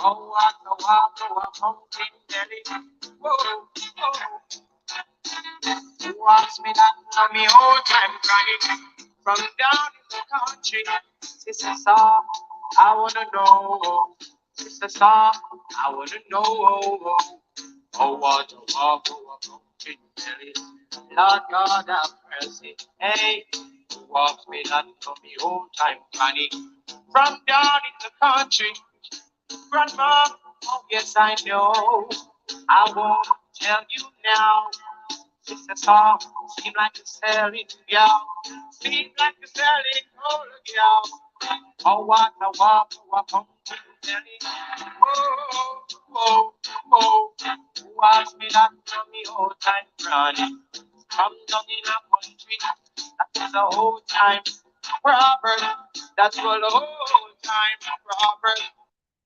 Oh, what the walk to a pumpkin belly. Whoa, whoa. Who asked me that for me whole time crying from down in the country? Sister song, I wanna know. Sister song, I wanna know. Oh, what to walk to a pumpkin belly. Lord God have mercy. Hey, who walks me that for me whole time crying from down in the country? Grandma, oh yes I know. I won't tell you now. It's a song, seem like a selling, y'all. Seem like a selling, oh y'all. Oh what a walk, oh a pumpkin belly. Oh, oh, oh. Who asked me that from me whole time running? Come down in a country, that is a whole time. Robert, that's what a whole time, Robert.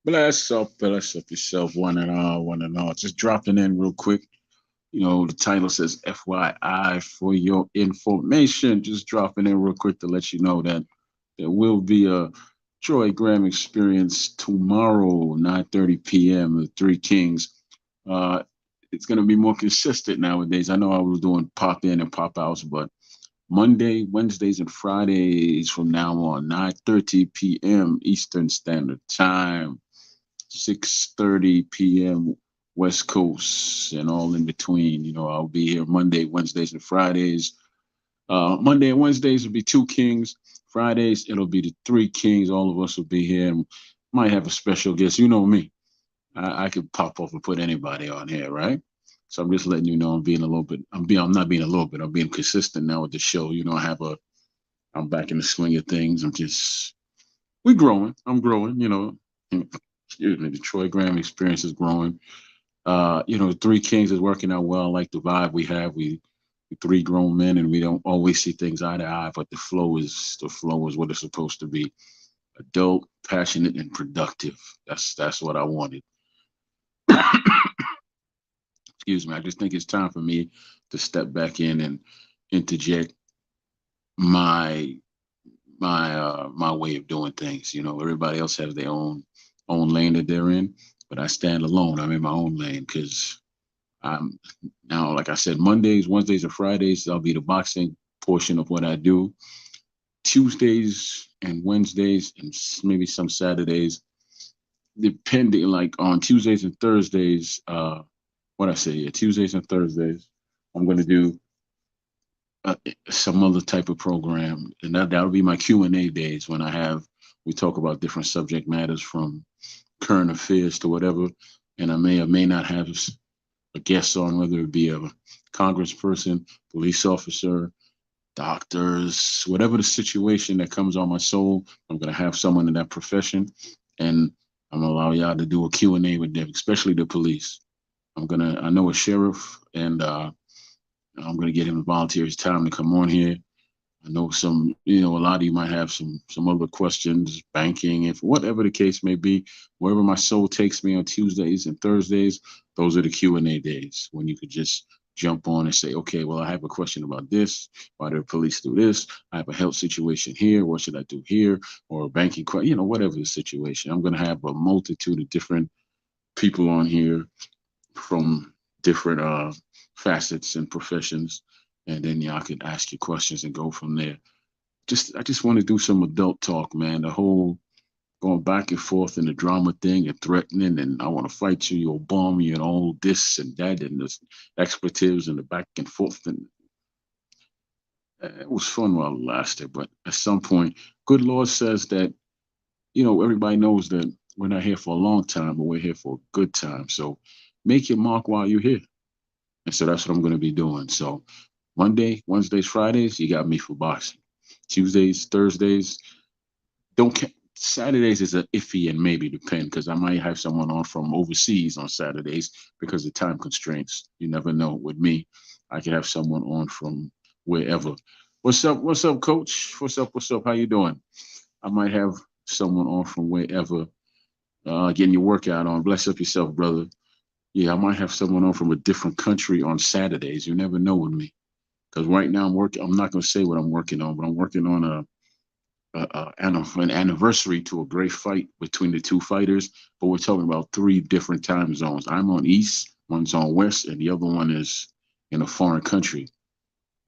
Bless up yourself, one and all, one and all. Just dropping in real quick. The title says FYI for your information. Just dropping in real quick to let you know that there will be a Troy Graham experience tomorrow, 9:30 p.m. at Three Kings. Uh, it's going to be more consistent nowadays. I know I was doing pop in and pop outs, but Monday, Wednesdays, and Fridays from now on, 9:30 p.m. Eastern Standard Time, 6:30 p.m. West Coast, and all in between. I'll be here Monday, Wednesdays, and Fridays. Monday and Wednesdays will be Two Kings. Fridays, it'll be the Three Kings. All of us will be here. And might have a special guest. You know me. I could pop off and put anybody on here, right? So I'm just letting you know I'm not being a little bit, I'm being consistent now with the show. I'm back in the swing of things. We're growing. I'm growing, Excuse me, the Troy Graham experience is growing. Three Kings is working out well. I like the vibe we have. We three grown men, and we don't always see things eye to eye, but the flow is what it's supposed to be. Adult, passionate, and productive. That's what I wanted. Excuse me. I just think it's time for me to step back in and interject my my way of doing things. Everybody else has their own lane that they're in, but I stand alone. I'm in my own lane because I'm now, like I said, Mondays, Wednesdays, and Fridays, I'll be the boxing portion of what I do. Tuesdays and Wednesdays, and maybe some Saturdays, depending, like on Tuesdays and Thursdays, what I say, yeah, Tuesdays and Thursdays, I'm going to do uh, some other type of program, and that'll be my Q&A days when we talk about different subject matters from current affairs to whatever, and I may or may not have a guest on, whether it be a congressperson, police officer, doctors, whatever the situation that comes on my soul. I'm going to have someone in that profession, and I'm going to allow y'all to do a Q&A with them, especially the police. I know a sheriff, and I'm going to get him to volunteer his time to come on here. I know a lot of you might have some other questions, banking, if whatever the case may be. Wherever my soul takes me on Tuesdays and Thursdays, those are the Q&A days when you could just jump on and say, okay, well, I have a question about this. Why do the police do this? I have a health situation here. What should I do here? Or a banking question, whatever the situation. I'm going to have a multitude of different people on here from different facets and professions, and then y'all can ask your questions and go from there. I just want to do some adult talk, man. The whole going back and forth and the drama thing and threatening and I want to fight you, you'll bomb you and all this and that and the expletives and the back and forth, and it was fun while it lasted. But at some point, good Lord says that everybody knows that we're not here for a long time, but we're here for a good time. So make your mark while you're here. And so that's what I'm going to be doing. So Monday, Wednesdays, Fridays, you got me for boxing. Tuesdays, Thursdays, don't Saturdays is a iffy and maybe depend because I might have someone on from overseas on Saturdays because of time constraints. You never know. With me, I could have someone on from wherever. What's up? What's up, Coach? What's up? What's up? How you doing? I might have someone on from wherever, getting your workout on. Bless up yourself, brother. Yeah, I might have someone on from a different country on Saturdays. You never know with me. Because right now I'm working. I'm not going to say what I'm working on, but I'm working on an anniversary to a great fight between the two fighters, but we're talking about three different time zones. I'm on East, one's on West, and the other one is in a foreign country.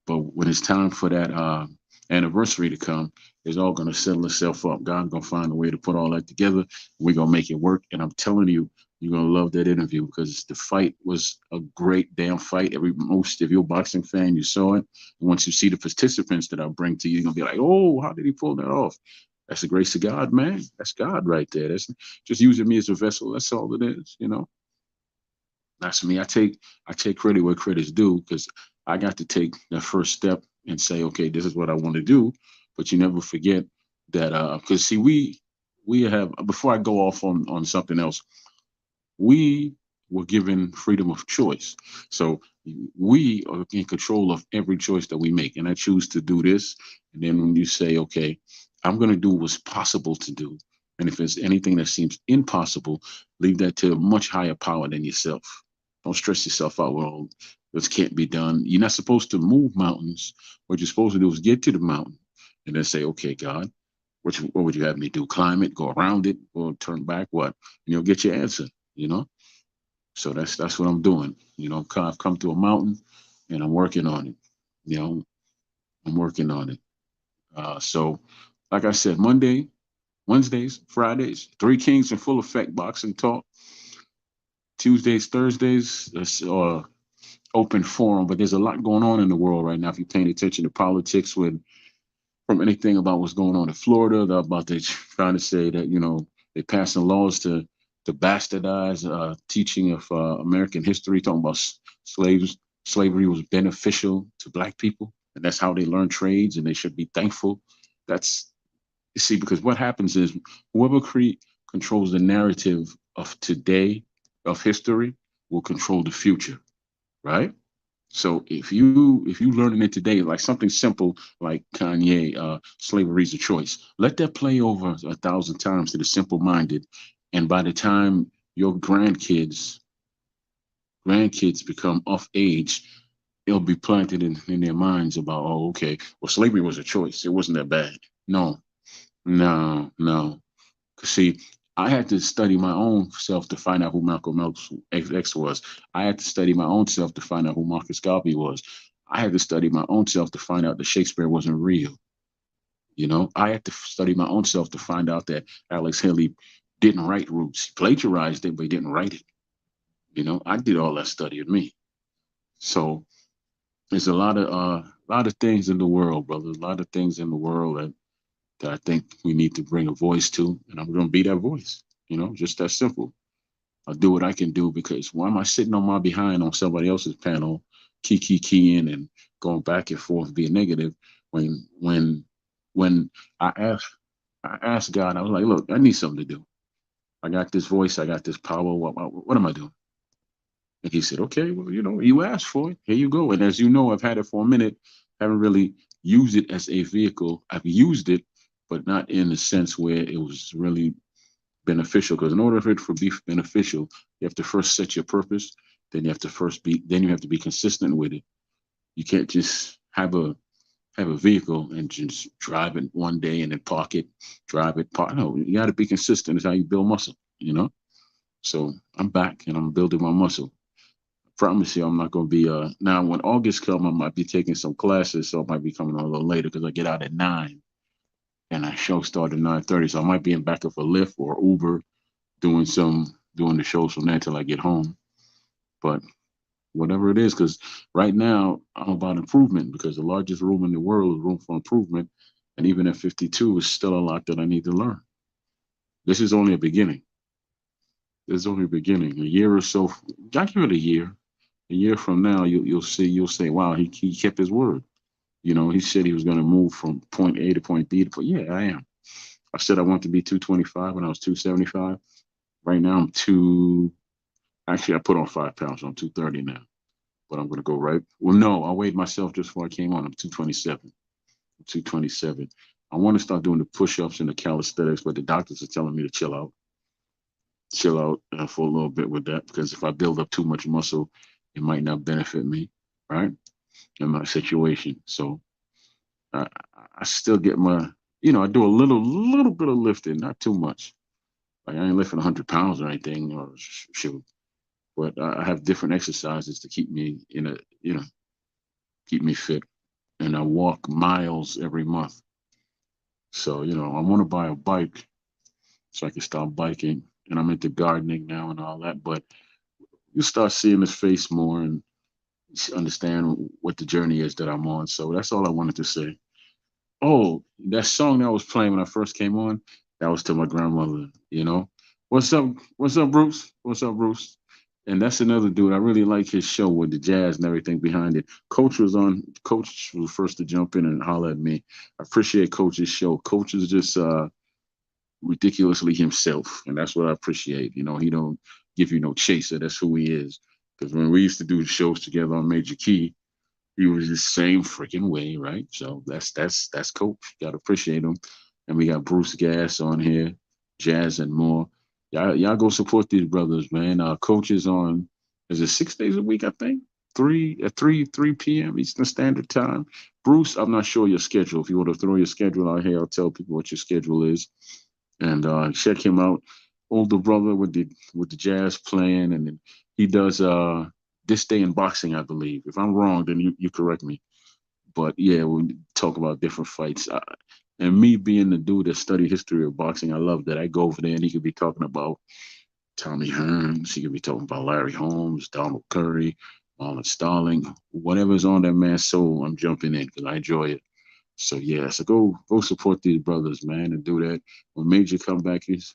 But when it's time for that anniversary to come, it's all going to settle itself up. God's going to find a way to put all that together. We're going to make it work. And I'm telling you, you're going to love that interview because the fight was a great damn fight. Most if you're a boxing fan, you saw it. And once you see the participants that I bring to you, you're going to be like, oh, how did he pull that off? That's the grace of God, man. That's God right there. That's just using me as a vessel. That's all it is. That's me. I take credit where credit's due because I got to take that first step and say, okay, this is what I want to do. But you never forget that because see, we have before I go off on something else, we were given freedom of choice. So we are in control of every choice that we make. And I choose to do this. And then when you say, okay, I'm going to do what's possible to do. And if it's anything that seems impossible, leave that to a much higher power than yourself. Don't stress yourself out. Well, this can't be done. You're not supposed to move mountains. What you're supposed to do is get to the mountain and then say, okay, God, what would you have me do? Climb it, go around it, or turn back? What? And you'll get your answer, you know? So that's what I'm doing. I've come to a mountain and I'm working on it. You know, I'm working on it. So, like I said, Monday, Wednesdays, Fridays, Three Kings in full effect boxing talk. Tuesdays, Thursdays, that's open forum. But there's a lot going on in the world right now. If you're paying attention to politics, from anything about what's going on in Florida, about they trying to say that they're passing laws to bastardize teaching of American history, talking about slaves. Slavery was beneficial to Black people, and that's how they learn trades, and they should be thankful. That's you see, because what happens is whoever controls the narrative of today of history will control the future, right? So if you learning it today, like something simple like Kanye, slavery's a choice, let that play over 1,000 times to the simple minded, and by the time your grandkids become of age, it'll be planted in their minds about, oh, okay, well, slavery was a choice. It wasn't that bad. No, no, no. 'Cause see, I had to study my own self to find out who Malcolm X was. I had to study my own self to find out who Marcus Garvey was. I had to study my own self to find out that Shakespeare wasn't real. I had to study my own self to find out that Alex Haley didn't write Roots. He plagiarized it, but he didn't write it. I did all that study of me. So there's a lot of things in the world, brother. A lot of things in the world that I think we need to bring a voice to, and I'm going to be that voice. Just that simple. I'll do what I can do because why am I sitting on my behind on somebody else's panel, keying and going back and forth, being negative when I asked God, I was like, look, I need something to do. I got this voice, I got this power. What am I doing? And he said, okay, well, you asked for it. Here you go. And as you know, I've had it for a minute. Haven't really used it as a vehicle. I've used it, but not in the sense where it was really beneficial. Because in order for it to be beneficial, you have to first set your purpose. Then you have to be consistent with it. You can't just have a vehicle and just drive it one day and then park it, drive it, park. No, you got to be consistent. It's how you build muscle. So I'm back and I'm building my muscle. Promise you, I'm not going to be now when August comes, I might be taking some classes, so I might be coming on a little later because I get out at 9 and our show started at 9:30. So I might be in back of a Lyft or Uber doing the shows from there until I get home. But whatever it is, because right now I'm about improvement because the largest room in the world is room for improvement. And even at 52, is still a lot that I need to learn. This is only a beginning. This is only a beginning. A year or so, I give it a year. A year from now, you'll say, wow, he kept his word. He said he was going to move from point A to point B to point. Yeah, I am. I said I want to be 225 when I was 275. Right now I'm two. Actually, I put on 5 pounds. I'm 230 now. But I'm going to go right. Well, no, I weighed myself just before I came on. I'm 227. 227. I want to start doing the push-ups and the calisthenics, but the doctors are telling me to chill out for a little bit with that because if I build up too much muscle, it might not benefit me, right? In my situation. So I still get I do a little bit of lifting, not too much. Like I ain't lifting 100 pounds or anything, or shoot. But I have different exercises to keep me keep me fit. And I walk miles every month. So I want to buy a bike so I can start biking. And I'm into gardening now and all that. But you start seeing his face more and understand what the journey is that I'm on. So that's all I wanted to say. Oh, that song that was playing when I first came on, that was to my grandmother. What's up, Bruce? What's up, Bruce? And that's another dude. I really like his show with the jazz and everything behind it. Coach was on. Coach was first to jump in and holler at me. I appreciate Coach's show. Coach is just ridiculously himself, and that's what I appreciate. He don't give you no chaser. That's who he is. Because when we used to do shows together on Major Key, he was the same freaking way, right? So that's Coach. Gotta appreciate him. And we got Bruce Gas on here, Jazz and more. Y'all go support these brothers, man. Coach is on. Is it 6 days a week? I think 3 p.m. Eastern Standard Time. Bruce, I'm not sure your schedule. If you want to throw your schedule out here, I'll tell people what your schedule is, and check him out. Older brother with the jazz playing, and then he does this day in boxing, I believe. If I'm wrong, then you correct me. But yeah, we talk about different fights. And me being the dude that studied history of boxing, I love that. I go over there and he could be talking about Tommy Hearns, he could be talking about Larry Holmes, Donald Curry, Marlon Starling, whatever's on that man's soul. I'm jumping in because I enjoy it. So yeah, so go support these brothers, man, and do that. When Major comeback is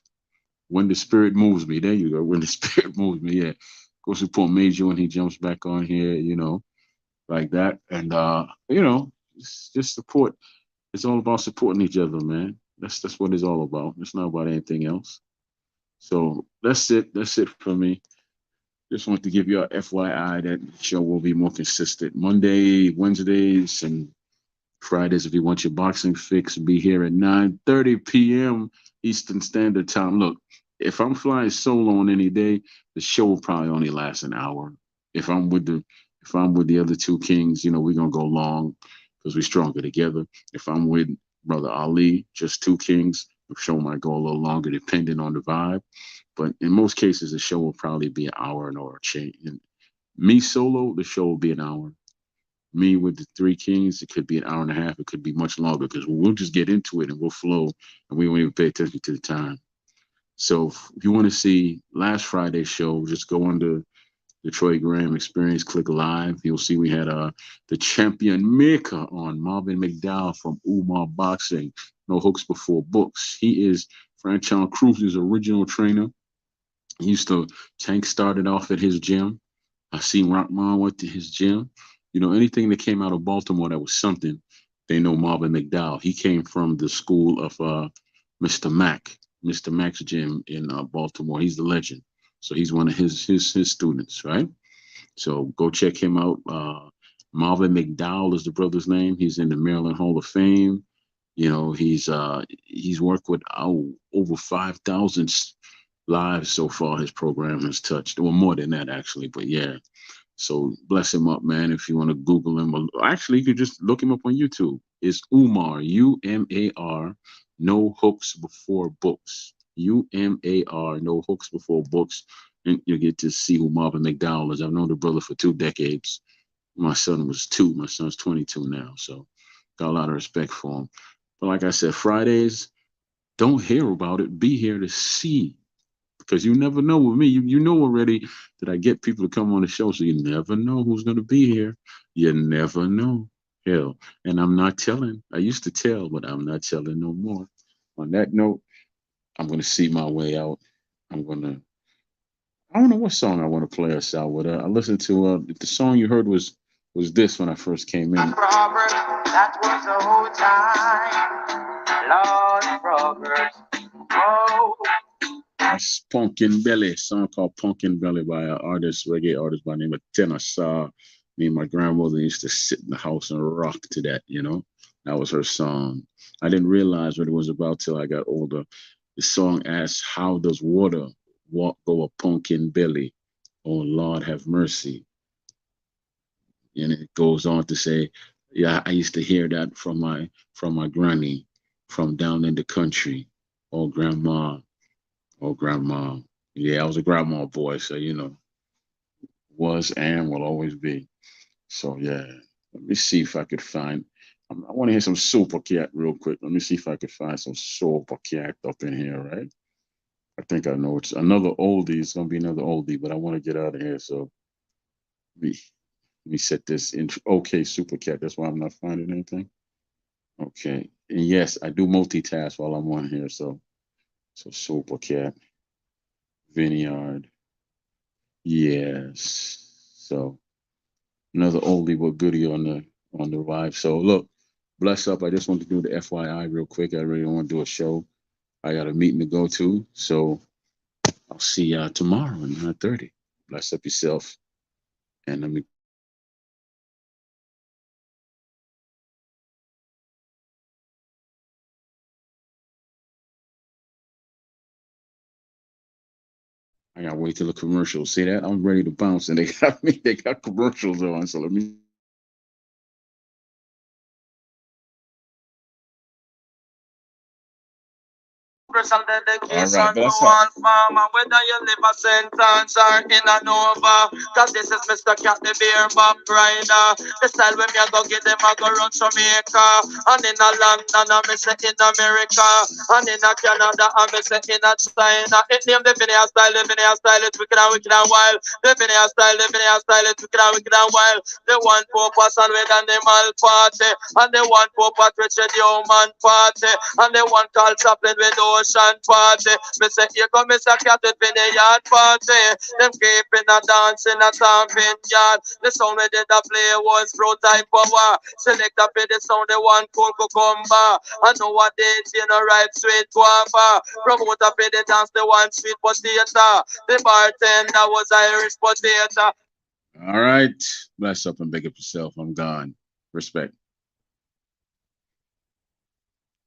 when the spirit moves me. There you go. When the spirit moves me, yeah. Go support Major when he jumps back on here, like that. And just support. It's all about supporting each other, man. That's what it's all about. It's not about anything else. So that's it. That's it for me. Just want to give you a FYI that the show will be more consistent. Monday, Wednesdays, and Fridays. If you want your boxing fix, be here at 9:30 p.m. Eastern Standard Time. Look, if I'm flying solo on any day, the show will probably only last an hour. If I'm with the if I'm with the other two kings, we're gonna go long because we're stronger together. If I'm with Brother Ali, just two kings, the show might go a little longer depending on the vibe. But in most cases, the show will probably be an hour and or a change. And me solo, the show will be an hour. Me with the three kings, it could be an hour and a half. It could be much longer because we'll just get into it and we'll flow and we won't even pay attention to the time. So if you want to see last Friday's show, just go under the Troy Graham Experience, click live. You'll see we had the champion maker on, Marvin McDowell from Umar Boxing. No hooks before books. He is Franchon Cruz's original trainer. He used to Tank started off at his gym. I seen Rockman went to his gym. Anything that came out of Baltimore that was something, they know Marvin McDowell. He came from the school of Mr. Mack, Mr. Mack's gym in Baltimore. He's the legend. So he's one of his students, right? So go check him out. Marvin McDowell is the brother's name. He's in the Maryland Hall of Fame. He's worked with over 5,000 lives so far. His program has touched, or more than that actually. But yeah, so bless him up, man. If you want to Google him, or actually you could just look him up on YouTube. It's Umar, UMAR, no hooks before books. UMAR, no hooks before books. And you get to see who Marvin McDowell is. I've known the brother for 2 decades. My son was 2. My son's 22 now. So got a lot of respect for him. But like I said, Fridays, don't hear about it. Be here to see, because you never know with me. You know already that I get people to come on the show, so you never know who's going to be here. You never know. Hell, and I'm not telling. I used to tell, but I'm not telling no more. On that note, I'm going to see my way out. I'm going to. I don't know what song I want to play us out with. I listened to the song you heard was this when I first came in. Robert, that was the whole time. Lord Robert. Oh. That's Pumpkin Belly, a song called Pumpkin Belly by an reggae artist by the name of Tenor Saw. Me and my grandmother used to sit in the house and rock to that. That was her song. I didn't realize what it was about till I got older. The song asks, how does water go a pumpkin belly? Oh, Lord have mercy. And it goes on to say, yeah, I used to hear that from my granny. from down in the country. Oh, grandma. Oh, grandma. Yeah, I was a grandma boy, so was and will always be. So yeah, let me see if I could find. I want to hear some Super Cat real quick. Let me see if I could find some Super Cat up in here, right? I think I know it's another oldie. It's gonna be another oldie, but I want to get out of here. So let me let me set this in. Okay, Super Cat. That's why I'm not finding anything. Okay, and yes, I do multitask while I'm on here. So Super Cat, Vineyard. Yes. So another oldie but goodie on the live. So look, bless up. I just want to do the FYI real quick. I really want to do a show. I got a meeting to go to. So I'll see y'all tomorrow at 9:30. Bless up yourself. And let me I gotta wait till the commercials. See that? I'm ready to bounce and they got me, they got commercials on. So let me Special all dedication right, to bless up. all farmer, whether you live a sentence or in a Nova. Cause this is Mr. Cat the Beer Bob Rider. The style when me a go get them, I go run Jamaica. And in a London, I me say in America. And in a Canada, I me say in a China. It name the Vinaya style, it's wicked and wild. The Vinaya style, it's wicked and wild. The one purpose and with animal party. And the one purpose with the human party. And the one called Chaplin with ocean party. Me say here come Mr. Cat with the yard party. Them keeping a dancing a stamping yard. The sound we did a play was pro type power. Select up in the sound the one cool cucumber. I know what they you know right sweet guava. Promote up in the dance the one sweet potato. The bartender was Irish potato. All right. Bless up and big up yourself. I'm gone. Respect.